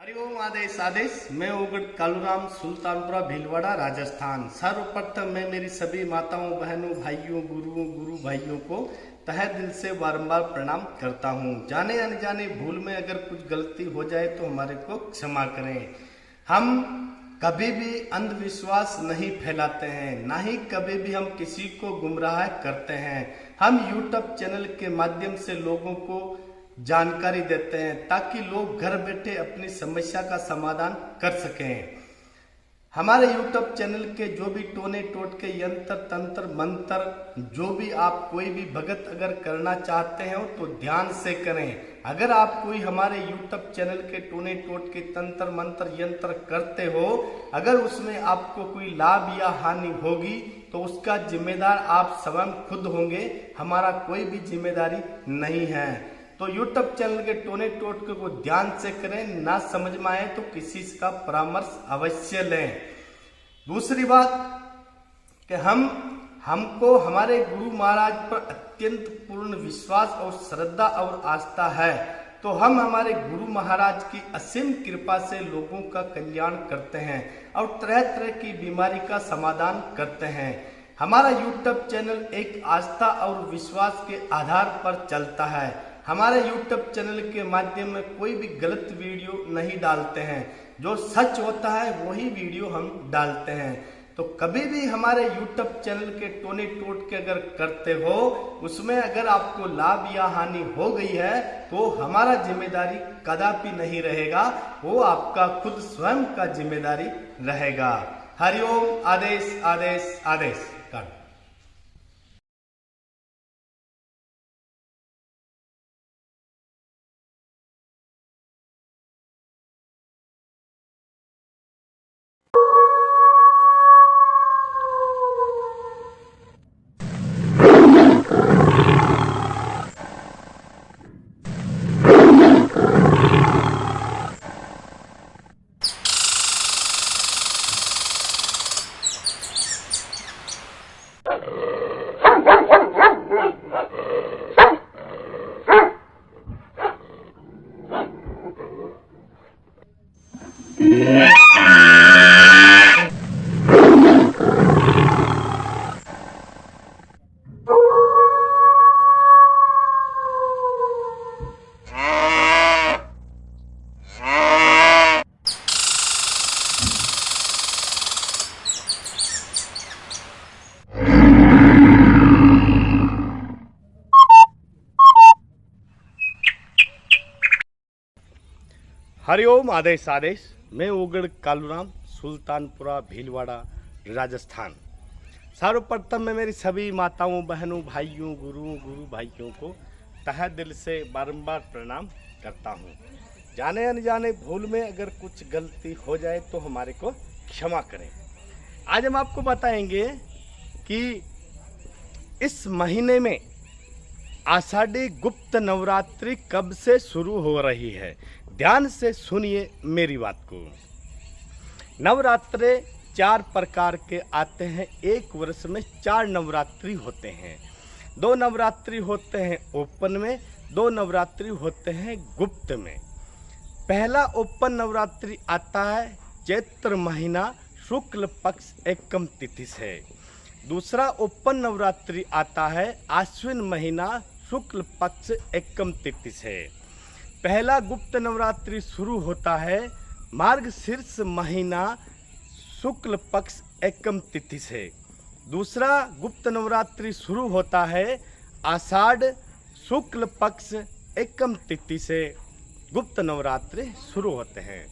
हरिओम आदेश आदेश। मैं उगड़ कालूराम, सुल्तानपुरा भीलवाड़ा, राजस्थान। सर्वप्रथम मैं मेरी सभी माताओं, बहनों, भाइयों, गुरुओं, गुरु भाइयों को तहे दिल से बारंबार प्रणाम करता हूँ। जाने अनजाने भूल में अगर कुछ गलती हो जाए तो हमारे को क्षमा करें। हम कभी भी अंधविश्वास नहीं फैलाते हैं, ना ही कभी भी हम किसी को गुमराह करते हैं। हम यूट्यूब चैनल के माध्यम से लोगों को जानकारी देते हैं ताकि लोग घर बैठे अपनी समस्या का समाधान कर सकें। हमारे यूट्यूब चैनल के जो भी टोने टोटके, यंत्र तंत्र मंत्र, जो भी आप कोई भी भगत अगर करना चाहते हो तो ध्यान से करें। अगर आप कोई हमारे यूट्यूब चैनल के टोने टोटके, तंत्र मंत्र, यंत्र करते हो, अगर उसमें आपको कोई लाभ या हानि होगी तो उसका जिम्मेदार आप स्वयं खुद होंगे, हमारा कोई भी जिम्मेदारी नहीं है। तो यूट्यूब चैनल के टोने टोटके को ध्यान से करें, ना समझ में आए तो किसी का परामर्श अवश्य लें। दूसरी बात कि हमको हमारे गुरु महाराज पर अत्यंत पूर्ण विश्वास और श्रद्धा और आस्था है, तो हम हमारे गुरु महाराज की असीम कृपा से लोगों का कल्याण करते हैं और तरह तरह की बीमारी का समाधान करते हैं। हमारा यूट्यूब चैनल एक आस्था और विश्वास के आधार पर चलता है। हमारे YouTube चैनल के माध्यम में कोई भी गलत वीडियो नहीं डालते हैं, जो सच होता है वही वीडियो हम डालते हैं। तो कभी भी हमारे YouTube चैनल के टोने टोटके अगर करते हो, उसमें अगर आपको लाभ या हानि हो गई है तो हमारा जिम्मेदारी कदापि नहीं रहेगा, वो आपका खुद स्वयं का जिम्मेदारी रहेगा। हरिओम आदेश आदेश आदेश। हरिओम आदेश आदेश। मैं उगड़ कालूराम, सुल्तानपुरा भीलवाड़ा, राजस्थान। सर्वप्रथम मैं मेरी सभी माताओं, बहनों, भाइयों, गुरुओं, गुरु भाइयों को तहे दिल से बारंबार प्रणाम करता हूँ। जाने अनजाने भूल में अगर कुछ गलती हो जाए तो हमारे को क्षमा करें। आज हम आपको बताएंगे कि इस महीने में आषाढ़ी गुप्त नवरात्रि कब से शुरू हो रही है। ध्यान से सुनिए मेरी बात को। नवरात्रे 4 प्रकार के आते हैं। एक वर्ष में 4 नवरात्रि होते हैं। 2 नवरात्रि होते हैं ओपन में, 2 नवरात्रि होते हैं गुप्त में। पहला ओपन नवरात्रि आता है चैत्र महीना शुक्ल पक्ष एकम तिथि से। दूसरा ओपन नवरात्रि आता है आश्विन महीना शुक्ल पक्ष एकम तिथि से। पहला गुप्त नवरात्रि शुरू होता है मार्गशीर्ष महीना शुक्ल पक्ष एकम तिथि से। दूसरा गुप्त नवरात्रि शुरू होता है आषाढ़ शुक्ल पक्ष एकम तिथि से। गुप्त नवरात्रि शुरू होते हैं।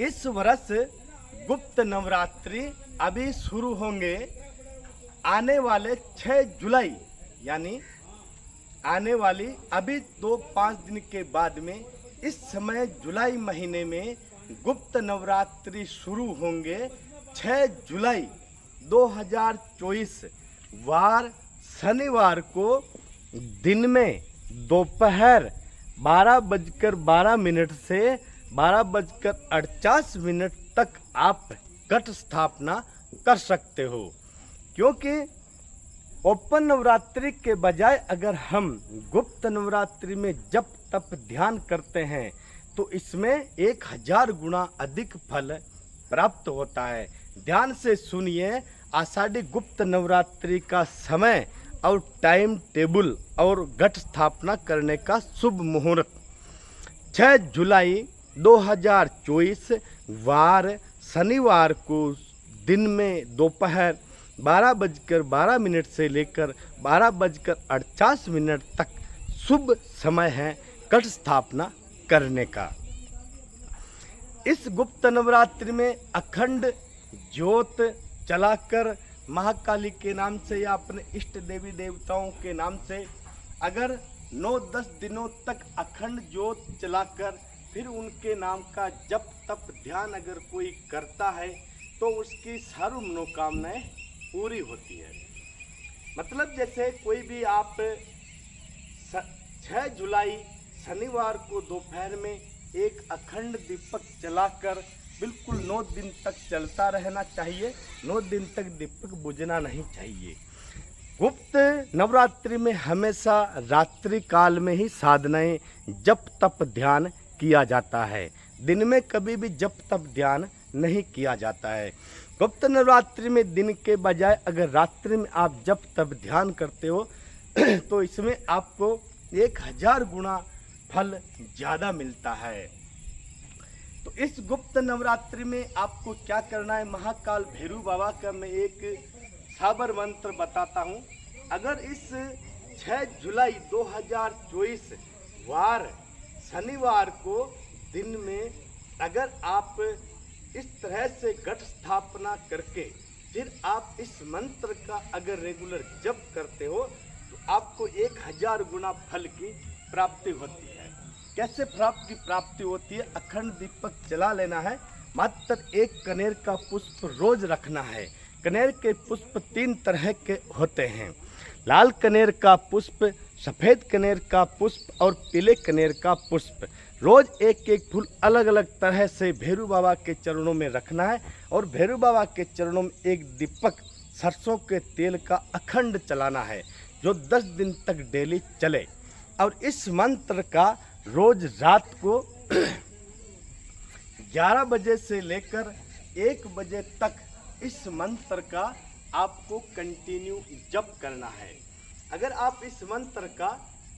इस वर्ष गुप्त नवरात्रि अभी शुरू होंगे आने वाले 6 जुलाई, यानी आने वाली अभी 2-5 दिन के बाद में। इस समय जुलाई महीने में गुप्त नवरात्रि शुरू होंगे 6 जुलाई 2024 वार शनिवार को दिन में दोपहर 12:12 से 12:48 तक आप घट स्थापना कर सकते हो। क्योंकि ओपन नवरात्रि के बजाय अगर हम गुप्त नवरात्रि में जप तप ध्यान करते हैं तो इसमें 1000 गुना अधिक फल प्राप्त होता है। ध्यान से सुनिए, आषाढ़ी गुप्त नवरात्रि का समय और टाइम टेबल और घट स्थापना करने का शुभ मुहूर्त 6 जुलाई 2024 वार शनिवार को दिन में दोपहर 12:12 से लेकर 12:48 तक शुभ समय है घट स्थापना करने का। इस गुप्त नवरात्रि में अखंड ज्योत जलाकर महाकाली के नाम से या अपने इष्ट देवी देवताओं के नाम से अगर 9-10 दिनों तक अखंड ज्योत जलाकर फिर उनके नाम का जप तप ध्यान अगर कोई करता है तो उसकी सारी मनोकामनाएं पूरी होती है। मतलब जैसे कोई भी आप 6 जुलाई शनिवार को दोपहर में एक अखंड दीपक जलाकर बिल्कुल 9 दिन तक चलता रहना चाहिए, 9 दिन तक दीपक बुझना नहीं चाहिए। गुप्त नवरात्रि में हमेशा रात्रि काल में ही साधनाएं जप तप ध्यान किया जाता है, दिन में कभी भी जप तप ध्यान नहीं किया जाता है। गुप्त नवरात्रि में दिन के बजाय अगर रात्रि में आप जप तप ध्यान करते हो तो इसमें आपको 1000 गुना फल ज़्यादा मिलता है। तो इस गुप्त नवरात्रि में आपको क्या करना है, महाकाल भैरव बाबा का मैं एक साबर मंत्र बताता हूँ। अगर इस 6 जुलाई 2024 वार शनिवार को दिन में अगर आप इस तरह से घट स्थापना करके फिर आप इस मंत्र का अगर रेगुलर जप करते हो तो आपको 1000 गुना फल की प्राप्ति होती है। कैसे प्राप्ति होती है? अखंड दीपक जला लेना है, मात्र 1 कनेर का पुष्प रोज रखना है। कनेर के पुष्प 3 तरह के होते हैं, लाल कनेर का पुष्प, सफ़ेद कनेर का पुष्प और पीले कनेर का पुष्प। रोज एक एक फूल अलग अलग तरह से भैरव बाबा के चरणों में रखना है और भैरव बाबा के चरणों में एक दीपक सरसों के तेल का अखंड चलाना है जो 10 दिन तक डेली चले। और इस मंत्र का रोज रात को 11 बजे से लेकर 1 बजे तक इस मंत्र का आपको कंटिन्यू जप करना है। अगर आप इस मंत्र का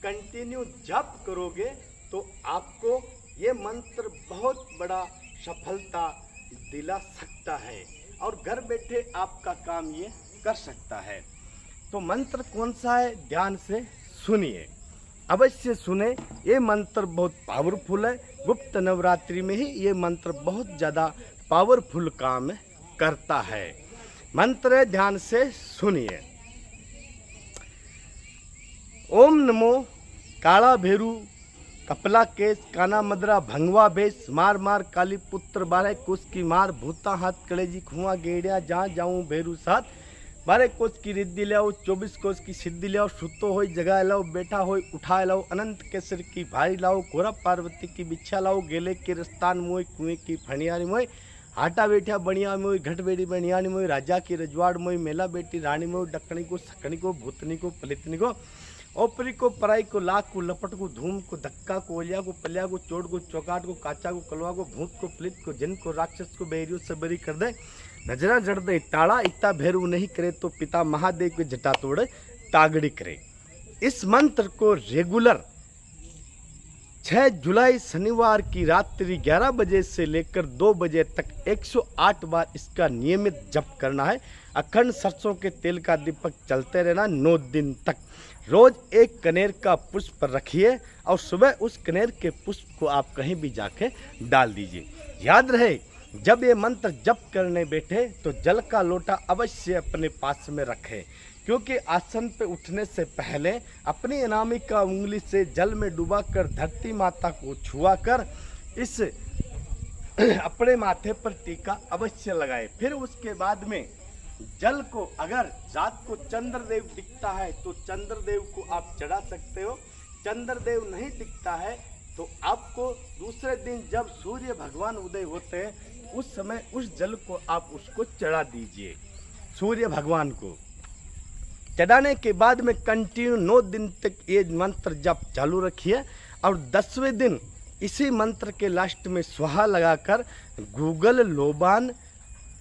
कंटिन्यू जप करोगे तो आपको ये मंत्र बहुत बड़ा सफलता दिला सकता है और घर बैठे आपका काम ये कर सकता है। तो मंत्र कौन सा है, ध्यान से सुनिए, अवश्य सुने। ये मंत्र बहुत पावरफुल है। गुप्त नवरात्रि में ही ये मंत्र बहुत ज़्यादा पावरफुल काम करता है। मंत्र है, ध्यान से सुनिए। ओम नमो काला भेरू कपला केस काना मदरा भंगवा बेस मार मार काली पुत्र 12 कोस की मार भूता हाथ कलेजी खुआ गेड़िया जहाँ जाऊँ भेरू साथ 12 कोस की रिद्धि लाओ 24 कोस की सिद्धि लाओ सुतो हो जगा लाओ बैठा हो उठा लाओ अनंत केसर की भारी लाओ घोरा पार्वती की बिच्छा लाओ गेले के रस्तान मोय कुएं की फणियारी मोय हाटा बैठा बनिया मोय घट बेटी बनियानी मोय राजा की रजवाड़ मोय मेला बेटी रानी मोय डकनी को सकनी को भूतनी को पलितनी को ओपरी को पराई को लाख को लपट को धूम को धक्का को ओलिया को पलिया को चोट को चौकाट को काचा को कलवा को भूत को प्लित को जिन को राक्षस को बैरियो सबरी कर दे नजरा जड़ दे ताड़ा इतना भैरव नहीं करे तो पिता महादेव के जटा तोड़े तागड़ी करे। इस मंत्र को रेगुलर 6 जुलाई शनिवार की रात्रि 11 बजे से लेकर 2 बजे तक 108 बार इसका नियमित जप करना है। अखंड सरसों के तेल का दीपक चलते रहना 9 दिन तक। रोज एक कनेर का पुष्प रखिए और सुबह उस कनेर के पुष्प को आप कहीं भी जाके डाल दीजिए। याद रहे, जब ये मंत्र जप करने बैठे तो जल का लोटा अवश्य अपने पास में रखें, क्योंकि आसन पे उठने से पहले अपनी अनामिका उंगली से जल में डुबाकर धरती माता को छुआ कर इस अपने माथे पर टीका अवश्य लगाए। फिर उसके बाद में जल को अगर रात को चंद्रदेव दिखता है तो चंद्रदेव को आप चढ़ा सकते हो। चंद्रदेव नहीं दिखता है तो आपको दूसरे दिन जब सूर्य भगवान उदय होते हैं उस समय उस जल को आप उसको चढ़ा दीजिए। सूर्य भगवान को चढ़ाने के बाद में कंटिन्यू 9 दिन तक ये मंत्र जप चालू रखिए और 10वें दिन इसी मंत्र के लास्ट में स्वाहा लगाकर गूगल लोबान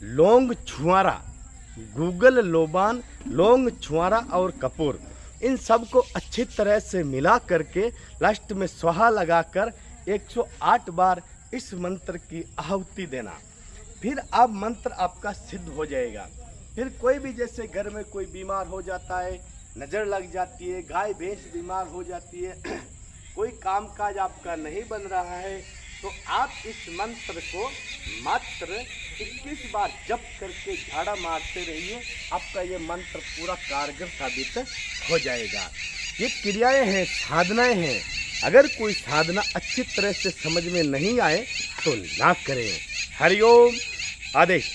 लौंग छुआरा, गूगल लोबान लौंग छुआरा और कपूर, इन सब को अच्छी तरह से मिला करके लास्ट में स्वाहा लगाकर 108 बार इस मंत्र की आहुति देना। फिर आप मंत्र आपका सिद्ध हो जाएगा। फिर कोई भी जैसे घर में कोई बीमार हो जाता है, नज़र लग जाती है, गाय भैंस बीमार हो जाती है, कोई कामकाज आपका नहीं बन रहा है, तो आप इस मंत्र को मात्र 21 बार जप करके झाड़ा मारते रहिए। आपका ये मंत्र पूरा कारगर साबित हो जाएगा। ये क्रियाएं हैं, साधनाएं हैं। अगर कोई साधना अच्छी तरह से समझ में नहीं आए तो ना करें। हरिओम आदेश।